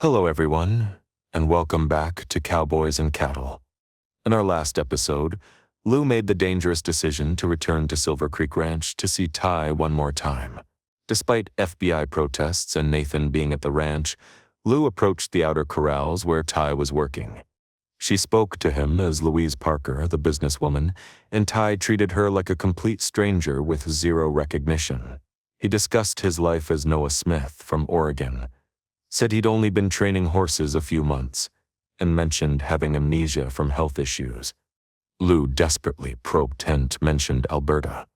Hello everyone, and welcome back to Cowboys and Cattle. In our last episode, Lou made the dangerous decision to return to Silver Creek Ranch to see Ty one more time. Despite FBI protests and Nathan being at the ranch, Lou approached the outer corrals where Ty was working. She spoke to him as Louise Parker, the businesswoman, and Ty treated her like a complete stranger with zero recognition. He discussed his life as Noah Smith from Oregon, said he'd only been training horses a few months, and mentioned having amnesia from health issues. Lou desperately probed and mentioned Alberta,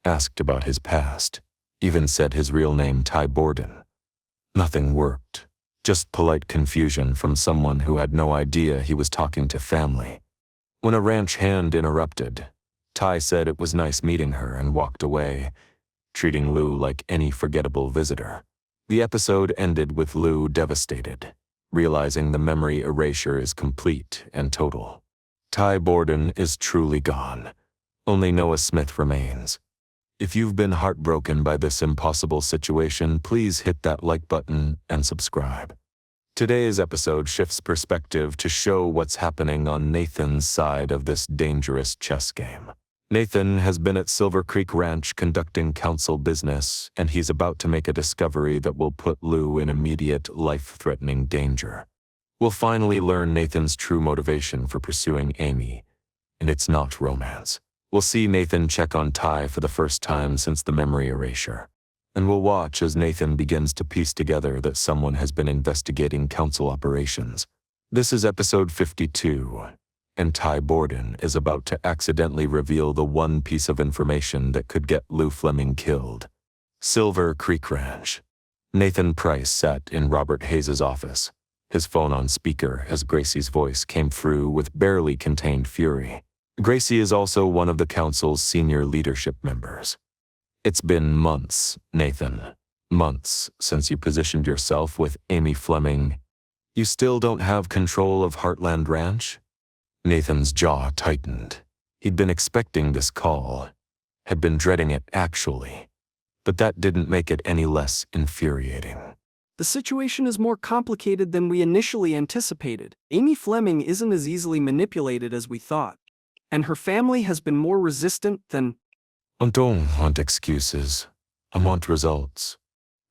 asked about his past, even said his real name Ty Borden. Nothing worked, just polite confusion from someone who had no idea he was talking to family. When a ranch hand interrupted, Ty said it was nice meeting her and walked away, treating Lou like any forgettable visitor. The episode ended with Lou devastated, realizing the memory erasure is complete and total. Ty Borden is truly gone. Only Noah Smith remains. If you've been heartbroken by this impossible situation, please hit that like button and subscribe. Today's episode shifts perspective to show what's happening on Nathan's side of this dangerous chess game. Nathan has been at Silver Creek Ranch conducting council business, and he's about to make a discovery that will put Lou in immediate, life-threatening danger. We'll finally learn Nathan's true motivation for pursuing Amy, and it's not romance. We'll see Nathan check on Ty for the first time since the memory erasure, and we'll watch as Nathan begins to piece together that someone has been investigating council operations. This is episode 52. And Ty Borden is about to accidentally reveal the one piece of information that could get Lou Fleming killed. Silver Creek Ranch. Nathan Price sat in Robert Hayes' office, his phone on speaker as Gracie's voice came through with barely contained fury. Gracie is also one of the council's senior leadership members. It's been months, Nathan. Months since you positioned yourself with Amy Fleming. You still don't have control of Heartland Ranch? Nathan's jaw tightened. He'd been expecting this call, had been dreading it actually, but that didn't make it any less infuriating. The situation is more complicated than we initially anticipated. Amy Fleming isn't as easily manipulated as we thought, and her family has been more resistant than... I don't want excuses. I want results.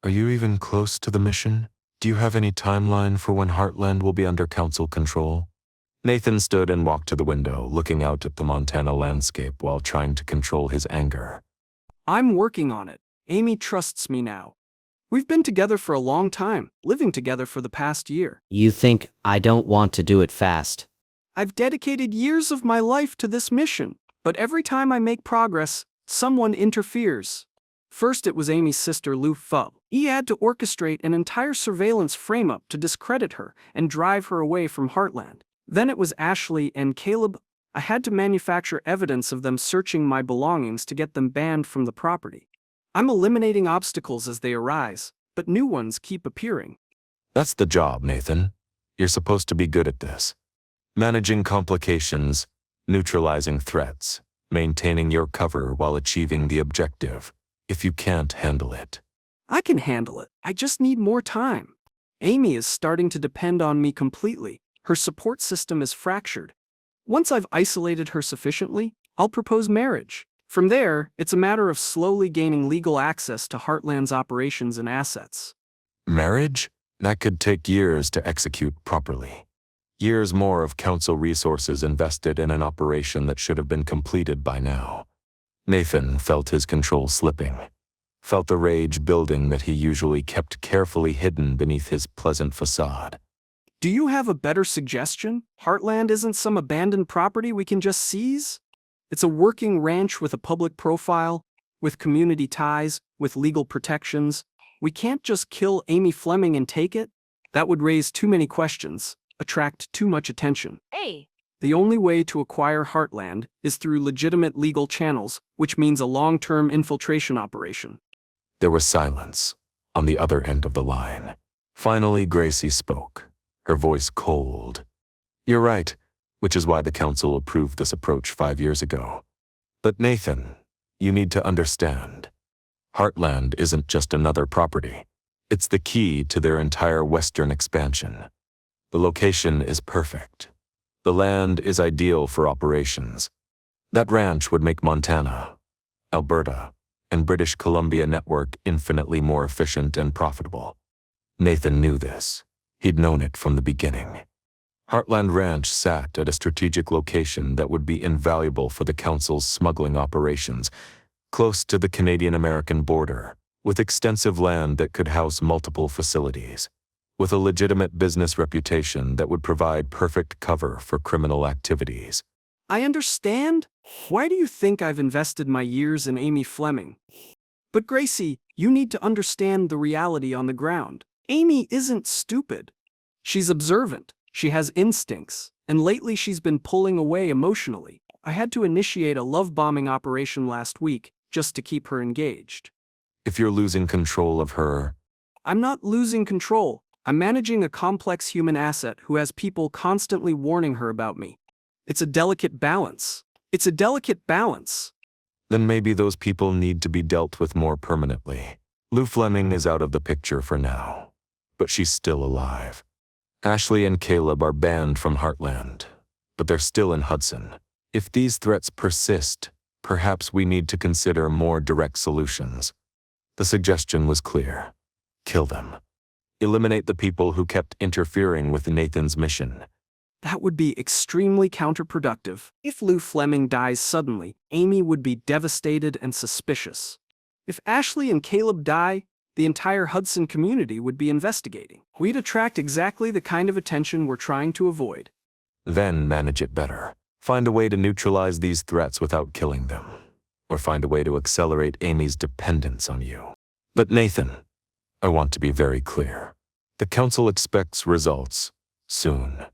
Are you even close to the mission? Do you have any timeline for when Heartland will be under council control? Nathan stood and walked to the window, looking out at the Montana landscape while trying to control his anger. I'm working on it. Amy trusts me now. We've been together for a long time, living together for the past year. You think I don't want to do it fast? I've dedicated years of my life to this mission, but every time I make progress, someone interferes. First it was Amy's sister Lou Fubb. He had to orchestrate an entire surveillance frame-up to discredit her and drive her away from Heartland. Then it was Ashley and Caleb. I had to manufacture evidence of them searching my belongings to get them banned from the property. I'm eliminating obstacles as they arise, but new ones keep appearing. That's the job, Nathan. You're supposed to be good at this. Managing complications, neutralizing threats, maintaining your cover while achieving the objective. If you can't handle it. I can handle it. I just need more time. Amy is starting to depend on me completely. Her support system is fractured. Once I've isolated her sufficiently, I'll propose marriage. From there, it's a matter of slowly gaining legal access to Heartland's operations and assets. Marriage? That could take years to execute properly. Years more of council resources invested in an operation that should have been completed by now. Nathan felt his control slipping, felt the rage building that he usually kept carefully hidden beneath his pleasant facade. Do you have a better suggestion? Heartland isn't some abandoned property we can just seize? It's a working ranch with a public profile, with community ties, with legal protections. We can't just kill Amy Fleming and take it? That would raise too many questions, attract too much attention. Hey. The only way to acquire Heartland is through legitimate legal channels, which means a long-term infiltration operation. There was silence on the other end of the line. Finally, Gracie spoke, her voice cold. You're right, which is why the council approved this approach 5 years ago. But Nathan, you need to understand. Heartland isn't just another property. It's the key to their entire western expansion. The location is perfect. The land is ideal for operations. That ranch would make Montana, Alberta, and British Columbia network infinitely more efficient and profitable. Nathan knew this. He'd known it from the beginning. Heartland Ranch sat at a strategic location that would be invaluable for the Council's smuggling operations, close to the Canadian-American border, with extensive land that could house multiple facilities, with a legitimate business reputation that would provide perfect cover for criminal activities. I understand. Why do you think I've invested my years in Amy Fleming? But Gracie, you need to understand the reality on the ground. Amy isn't stupid. She's observant. She has instincts, and lately she's been pulling away emotionally. I had to initiate a love-bombing operation last week just to keep her engaged. If you're losing control of her, I'm not losing control. I'm managing a complex human asset who has people constantly warning her about me. It's a delicate balance. It's a delicate balance. then maybe those people need to be dealt with more permanently. Lou Fleming is out of the picture for now, but she's still alive. Ashley and Caleb are banned from Heartland, but they're still in Hudson. If these threats persist, perhaps we need to consider more direct solutions. The suggestion was clear. Kill them. Eliminate the people who kept interfering with Nathan's mission. That would be extremely counterproductive. If Lou Fleming dies suddenly, Amy would be devastated and suspicious. If Ashley and Caleb die, the entire Hudson community would be investigating. We'd attract exactly the kind of attention we're trying to avoid. Then manage it better. Find a way to neutralize these threats without killing them, or find a way to accelerate Amy's dependence on you. But Nathan, I want to be very clear. The Council expects results soon.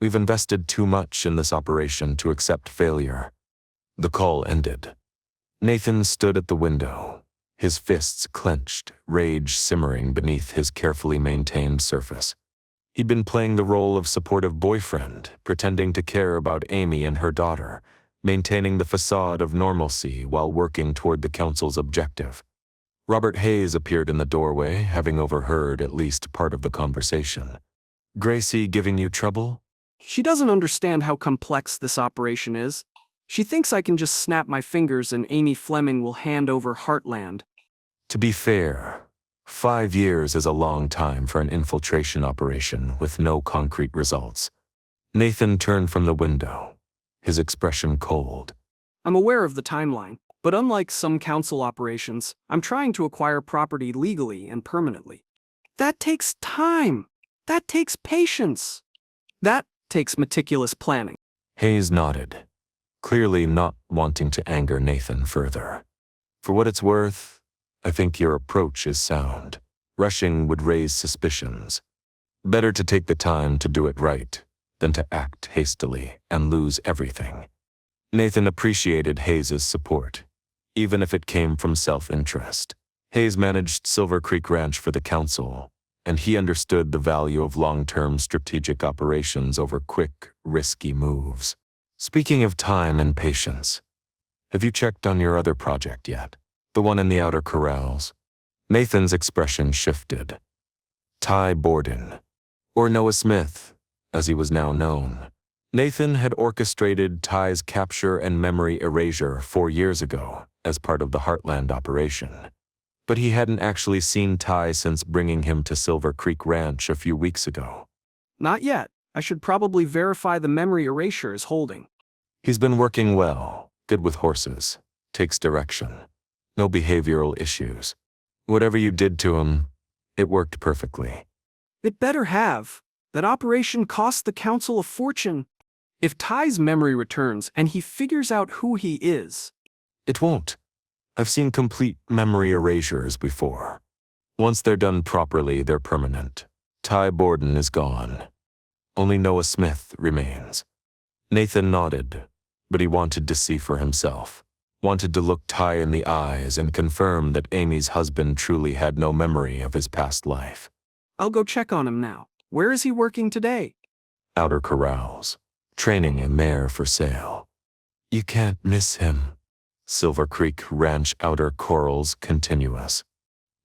We've invested too much in this operation to accept failure. The call ended. Nathan stood at the window, his fists clenched, rage simmering beneath his carefully maintained surface. He'd been playing the role of supportive boyfriend, pretending to care about Amy and her daughter, maintaining the facade of normalcy while working toward the Council's objective. Robert Hayes appeared in the doorway, having overheard at least part of the conversation. "Gracie giving you trouble?" She doesn't understand how complex this operation is. She thinks I can just snap my fingers and Amy Fleming will hand over Heartland. To be fair, 5 years is a long time for an infiltration operation with no concrete results. Nathan turned from the window, his expression cold. I'm aware of the timeline, but unlike some council operations, I'm trying to acquire property legally and permanently. That takes time. That takes patience. That takes meticulous planning. Hayes nodded, clearly not wanting to anger Nathan further. For what it's worth, I think your approach is sound. Rushing would raise suspicions. Better to take the time to do it right than to act hastily and lose everything. Nathan appreciated Hayes' support, even if it came from self-interest. Hayes managed Silver Creek Ranch for the Council, and he understood the value of long-term strategic operations over quick, risky moves. Speaking of time and patience, have you checked on your other project yet? The one in the outer corrals? Nathan's expression shifted. Ty Borden, or Noah Smith, as he was now known. Nathan had orchestrated Ty's capture and memory erasure 4 years ago as part of the Heartland operation. But he hadn't actually seen Ty since bringing him to Silver Creek Ranch a few weeks ago. Not yet. I should probably verify the memory erasure is holding. He's been working well, good with horses, takes direction. No behavioral issues. Whatever you did to him, it worked perfectly. It better have. That operation cost the Council a fortune. If Ty's memory returns and he figures out who he is. It won't. I've seen complete memory erasures before. Once they're done properly, they're permanent. Ty Borden is gone. Only Noah Smith remains. Nathan nodded, but he wanted to see for himself. Wanted to look Ty in the eyes and confirm that Amy's husband truly had no memory of his past life. I'll go check on him now. Where is he working today? Outer corrals. Training a mare for sale. You can't miss him. Silver Creek Ranch outer corrals continuous.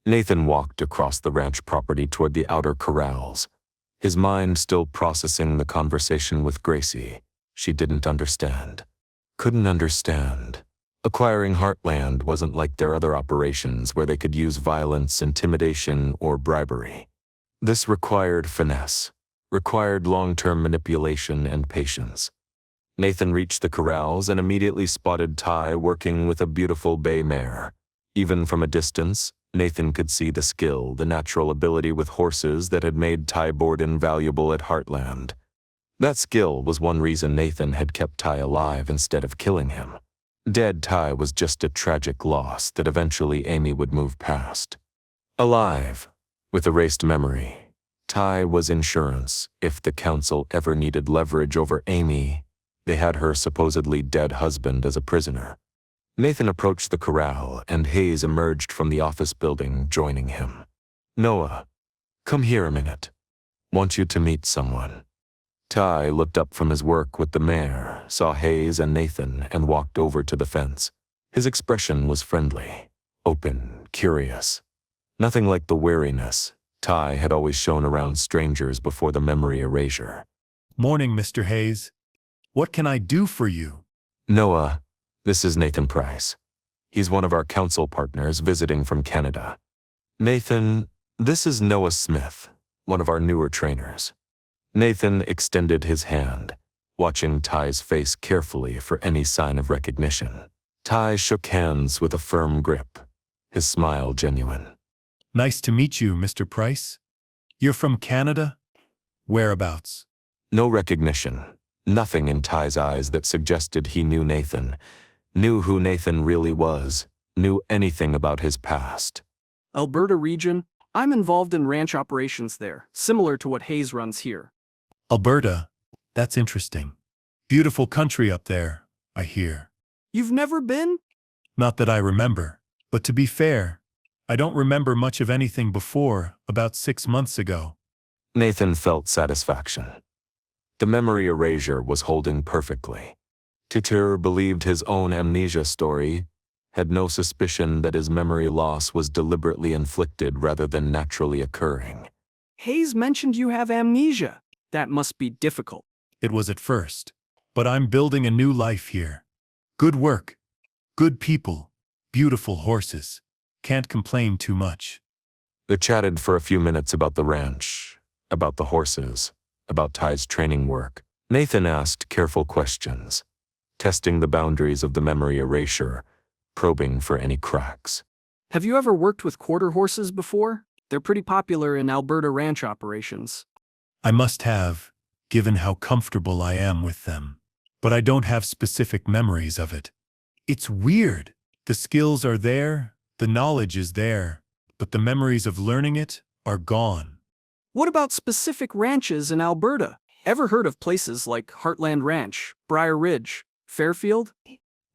Nathan walked across the ranch property toward the outer corrals, his mind still processing the conversation with Gracie. She didn't understand. Couldn't understand. Acquiring Heartland wasn't like their other operations where they could use violence, intimidation, or bribery. This required finesse, required long-term manipulation and patience. Nathan reached the corrals and immediately spotted Ty working with a beautiful bay mare. Even from a distance, Nathan could see the skill, the natural ability with horses that had made Ty Borden valuable at Heartland. That skill was one reason Nathan had kept Ty alive instead of killing him. Dead Ty was just a tragic loss that eventually Amy would move past. Alive, with erased memory, Ty was insurance if the council ever needed leverage over Amy. They had her supposedly dead husband as a prisoner. Nathan approached the corral and Hayes emerged from the office building, joining him. "Noah, come here a minute. Want you to meet someone." Ty looked up from his work with the mare, saw Hayes and Nathan, and walked over to the fence. His expression was friendly, open, curious. Nothing like the wariness Ty had always shown around strangers before the memory erasure. "Morning, Mr. Hayes. What can I do for you?" "Noah, this is Nathan Price. He's one of our council partners visiting from Canada. Nathan, this is Noah Smith, one of our newer trainers." Nathan extended his hand, watching Ty's face carefully for any sign of recognition. Ty shook hands with a firm grip, his smile genuine. "Nice to meet you, Mr. Price. You're from Canada? Whereabouts?" No recognition, nothing in Ty's eyes that suggested he knew Nathan, knew who Nathan really was, knew anything about his past. Alberta region. I'm involved in ranch operations there, similar to what Hayes runs here. "Alberta? That's interesting. Beautiful country up there, I hear." You've never been? "Not that I remember. But to be fair, I don't remember much of anything before, about 6 months ago." Nathan felt satisfaction. The memory erasure was holding perfectly. Titur believed his own amnesia story, had no suspicion that his memory loss was deliberately inflicted rather than naturally occurring. Hayes mentioned you have amnesia. That must be difficult. "It was at first. But I'm building a new life here. Good work. Good people. Beautiful horses. Can't complain too much." They chatted for a few minutes about the ranch, about the horses, about Ty's training work. Nathan asked careful questions, testing the boundaries of the memory erasure, probing for any cracks. Have you ever worked with quarter horses before? They're pretty popular in Alberta ranch operations. "I must have, given how comfortable I am with them. But I don't have specific memories of it. It's weird. The skills are there, the knowledge is there, but the memories of learning it are gone." What about specific ranches in Alberta? Ever heard of places like Heartland Ranch, Briar Ridge, Fairfield?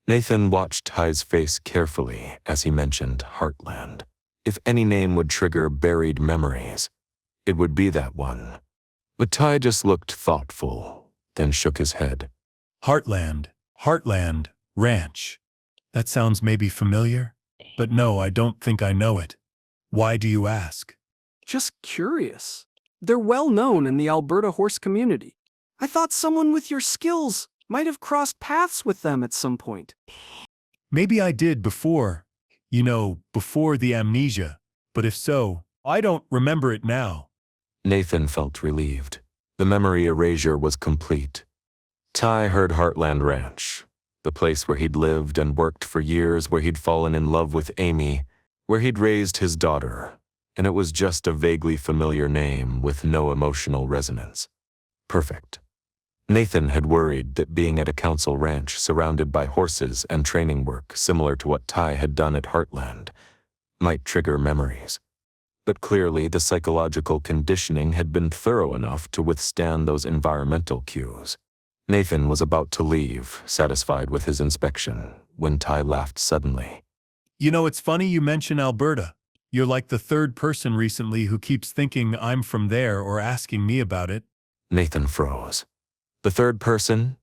Nathan watched Ty's face carefully as he mentioned Heartland. If any name would trigger buried memories, it would be that one. But Ty just looked thoughtful, then shook his head. Heartland Ranch. That sounds maybe familiar? But no, I don't think I know it. Why do you ask? Just curious. They're well known in the Alberta horse community. I thought someone with your skills might have crossed paths with them at some point. Maybe I did before. Before the amnesia. But if so, I don't remember it now. Nathan felt relieved. The memory erasure was complete. Ty heard Heartland Ranch, the place where he'd lived and worked for years, where he'd fallen in love with Amy, where he'd raised his daughter, and it was just a vaguely familiar name with no emotional resonance. Perfect. Nathan had worried that being at a council ranch surrounded by horses and training work similar to what Ty had done at Heartland might trigger memories. But clearly the psychological conditioning had been thorough enough to withstand those environmental cues. Nathan was about to leave, satisfied with his inspection, when Ty laughed suddenly. It's funny you mention Alberta. You're like the third person recently who keeps thinking I'm from there or asking me about it. Nathan froze. The third person?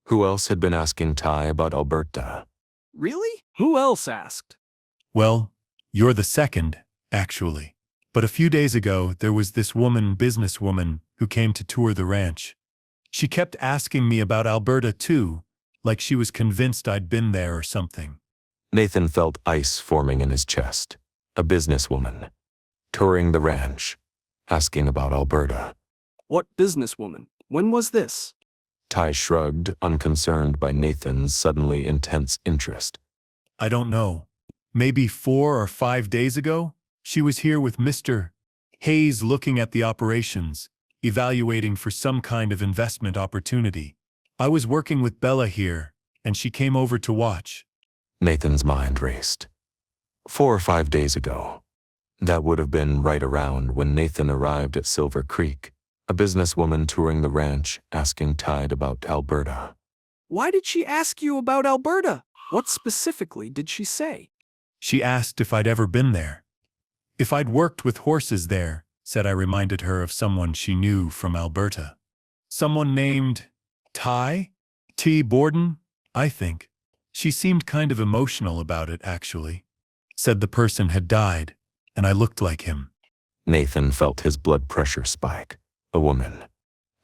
Who else had been asking Ty about Alberta? Really? Who else asked? Well, you're the second, actually. But a few days ago, there was this businesswoman, who came to tour the ranch. She kept asking me about Alberta too, like she was convinced I'd been there or something. Nathan felt ice forming in his chest. A businesswoman, touring the ranch, asking about Alberta. What businesswoman? When was this? Ty shrugged, unconcerned by Nathan's suddenly intense interest. I don't know. Maybe 4 or 5 days ago? She was here with Mr. Hayes looking at the operations, evaluating for some kind of investment opportunity. I was working with Bella here, and she came over to watch. Nathan's mind raced. 4 or 5 days ago. That would have been right around when Nathan arrived at Silver Creek, a businesswoman touring the ranch asking Tide about Alberta. Why did she ask you about Alberta? What specifically did she say? She asked if I'd ever been there. If I'd worked with horses there, said I reminded her of someone she knew from Alberta. Someone named Ty? T. Borden, I think. She seemed kind of emotional about it, actually. Said the person had died, and I looked like him. Nathan felt his blood pressure spike. A woman,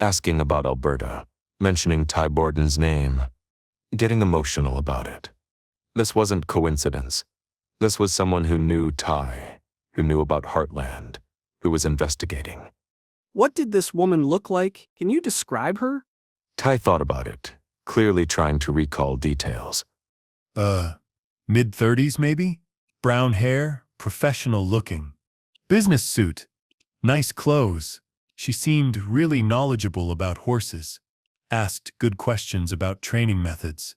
asking about Alberta, mentioning Ty Borden's name, getting emotional about it. This wasn't coincidence. This was someone who knew Ty, who knew about Heartland, who was investigating. What did this woman look like? Can you describe her? Ty thought about it, clearly trying to recall details. Mid-30s maybe? Brown hair, professional looking. Business suit. Nice clothes. She seemed really knowledgeable about horses. Asked good questions about training methods.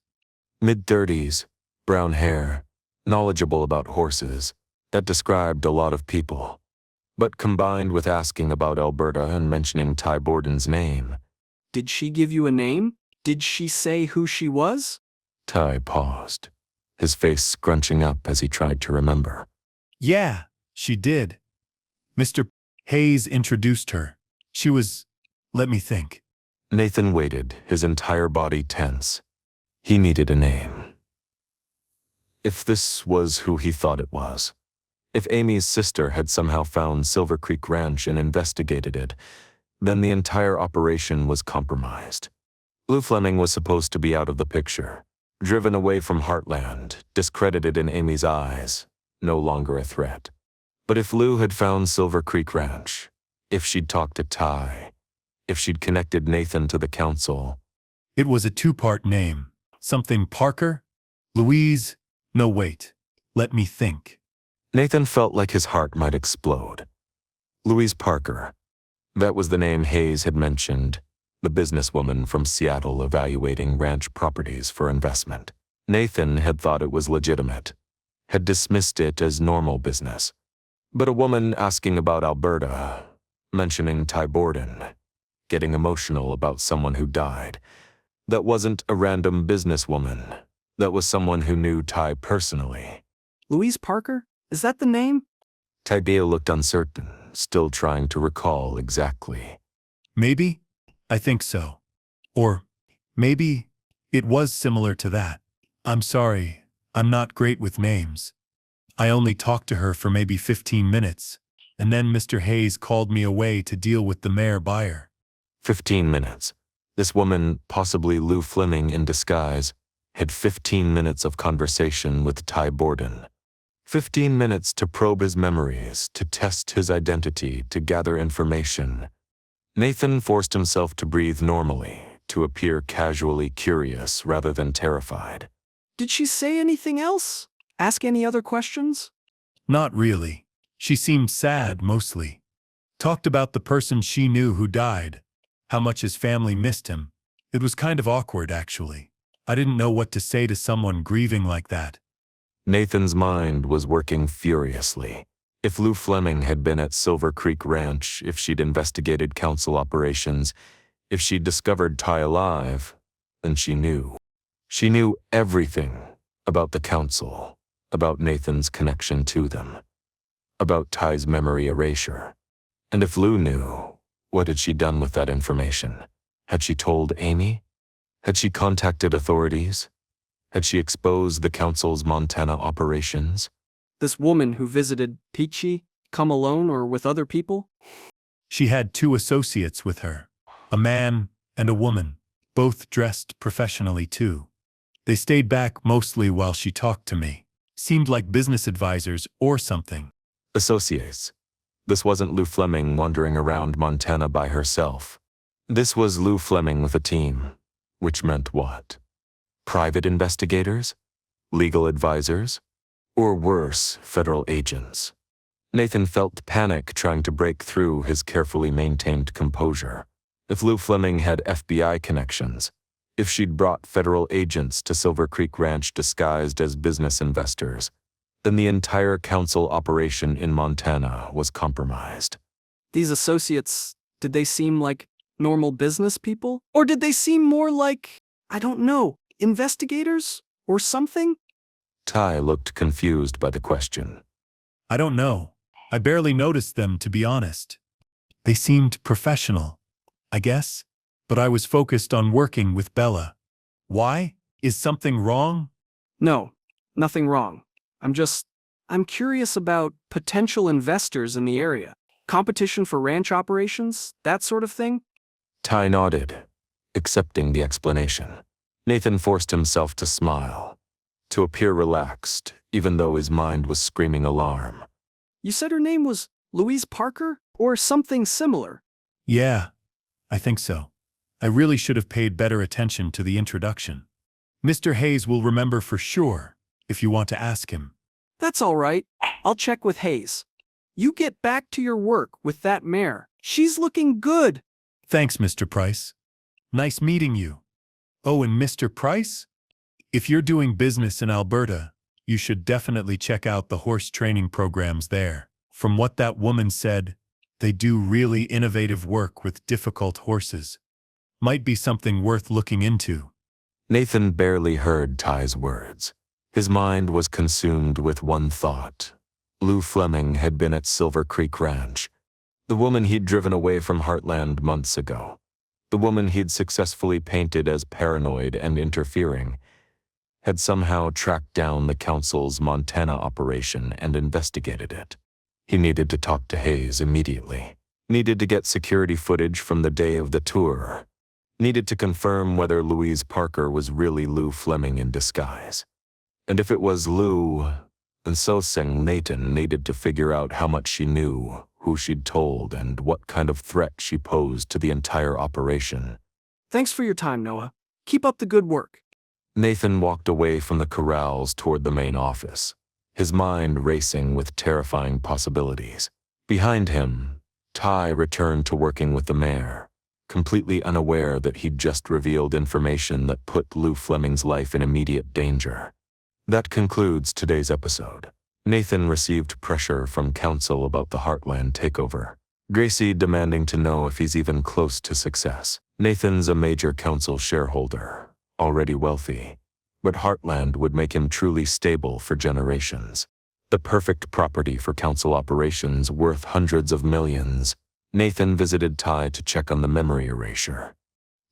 Mid-30s, brown hair, knowledgeable about horses. That described a lot of people. But combined with asking about Alberta and mentioning Ty Borden's name. Did she give you a name? Did she say who she was? Ty paused, his face scrunching up as he tried to remember. Yeah, she did. Mr. Hayes introduced her. She was, let me think. Nathan waited, his entire body tense. He needed a name. If this was who he thought it was, if Amy's sister had somehow found Silver Creek Ranch and investigated it, then the entire operation was compromised. Lou Fleming was supposed to be out of the picture, driven away from Heartland, discredited in Amy's eyes, no longer a threat. But if Lou had found Silver Creek Ranch, if she'd talked to Ty, if she'd connected Nathan to the council. It was a 2-part name. Something Parker? Louise? No, wait. Let me think. Nathan felt like his heart might explode. Louise Parker. That was the name Hayes had mentioned, the businesswoman from Seattle evaluating ranch properties for investment. Nathan had thought it was legitimate, had dismissed it as normal business. But a woman asking about Alberta, mentioning Ty Borden, getting emotional about someone who died, that wasn't a random businesswoman. That was someone who knew Ty personally. Louise Parker? Is that the name? Tydea looked uncertain, still trying to recall exactly. Maybe? I think so. Or maybe it was similar to that. I'm sorry, I'm not great with names. I only talked to her for maybe 15 minutes, and then Mr. Hayes called me away to deal with the mayor buyer. 15 minutes. This woman, possibly Lou Fleming in disguise, had 15 minutes of conversation with Ty Borden. 15 minutes to probe his memories, to test his identity, to gather information. Nathan forced himself to breathe normally, to appear casually curious rather than terrified. Did she say anything else? Ask any other questions? Not really. She seemed sad, mostly. Talked about the person she knew who died, how much his family missed him. It was kind of awkward, actually. I didn't know what to say to someone grieving like that. Nathan's mind was working furiously. If Lou Fleming had been at Silver Creek Ranch, if she'd investigated council operations, if she'd discovered Ty alive, then she knew. She knew everything about the council, about Nathan's connection to them, about Ty's memory erasure. And if Lou knew, what had she done with that information? Had she told Amy? Had she contacted authorities? Had she exposed the council's Montana operations? This woman who visited Peachy come alone or with other people? She had 2 associates with her, a man and a woman, both dressed professionally too. They stayed back mostly while she talked to me. Seemed like business advisors or something. Associates. This wasn't Lou Fleming wandering around Montana by herself. This was Lou Fleming with a team. Which meant what? Private investigators? Legal advisors? Or worse, federal agents? Nathan felt panic trying to break through his carefully maintained composure. If Lou Fleming had FBI connections, if she'd brought federal agents to Silver Creek Ranch disguised as business investors, then the entire council operation in Montana was compromised. These associates, did they seem like normal business people? Or did they seem more like, I don't know, investigators? Or something? Ty looked confused by the question. I don't know. I barely noticed them, to be honest. They seemed professional, I guess. But I was focused on working with Bella. Why? Is something wrong? No, nothing wrong. I'm curious about potential investors in the area. Competition for ranch operations, that sort of thing? Ty nodded, accepting the explanation. Nathan forced himself to smile, to appear relaxed, even though his mind was screaming alarm. You said her name was Louise Parker? Or something similar? Yeah, I think so. I really should have paid better attention to the introduction. Mr. Hayes will remember for sure, if you want to ask him. That's all right. I'll check with Hayes. You get back to your work with that mare. She's looking good. Thanks, Mr. Price. Nice meeting you. Oh, and Mr. Price? If you're doing business in Alberta, you should definitely check out the horse training programs there. From what that woman said, they do really innovative work with difficult horses. Might be something worth looking into. Nathan barely heard Ty's words. His mind was consumed with one thought. Lou Fleming had been at Silver Creek Ranch. The woman he'd driven away from Heartland months ago. The woman he'd successfully painted as paranoid and interfering had somehow tracked down the council's Montana operation and investigated it. He needed to talk to Hayes immediately. Needed to get security footage from the day of the tour. Needed to confirm whether Louise Parker was really Lou Fleming in disguise. And if it was Lou, then so sang Nathan needed to figure out how much she knew, who she'd told, and what kind of threat she posed to the entire operation. Thanks for your time, Noah. Keep up the good work. Nathan walked away from the corrals toward the main office, his mind racing with terrifying possibilities. Behind him, Ty returned to working with the mare, completely unaware that he'd just revealed information that put Lou Fleming's life in immediate danger. That concludes today's episode. Nathan received pressure from council about the Heartland takeover. Gracie demanding to know if he's even close to success. Nathan's a major council shareholder, already wealthy, but Heartland would make him truly stable for generations. The perfect property for council operations worth hundreds of millions. Nathan visited Ty to check on the memory erasure.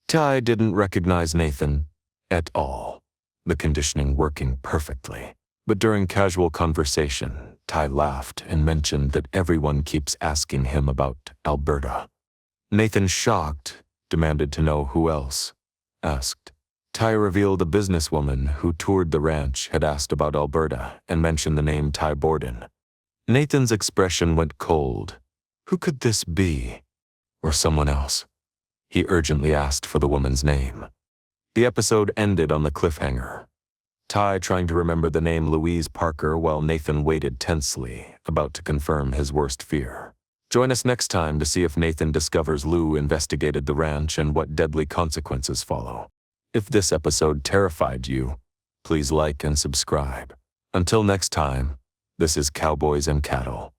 Ty didn't recognize Nathan at all, the conditioning working perfectly. But during casual conversation, Ty laughed and mentioned that everyone keeps asking him about Alberta. Nathan, shocked, demanded to know who else asked. Ty revealed a businesswoman who toured the ranch had asked about Alberta and mentioned the name Ty Borden. Nathan's expression went cold. Who could this be? Or someone else? He urgently asked for the woman's name. The episode ended on the cliffhanger. Ty trying to remember the name Louise Parker while Nathan waited tensely, about to confirm his worst fear. Join us next time to see if Nathan discovers Lou investigated the ranch and what deadly consequences follow. If this episode terrified you, please like and subscribe. Until next time, this is Cowboys and Cattle.